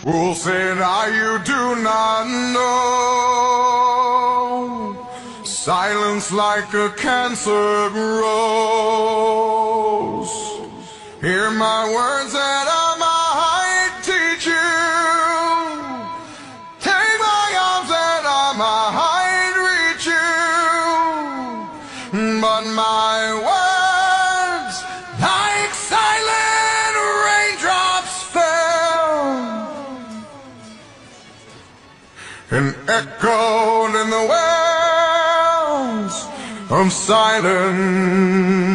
Who said you do not know? Silence like a cancer grows. Hear my words that I might teach you. Take my arms that I might reach you. But my words, like silent raindrops, fell and echoed in the wells of silence.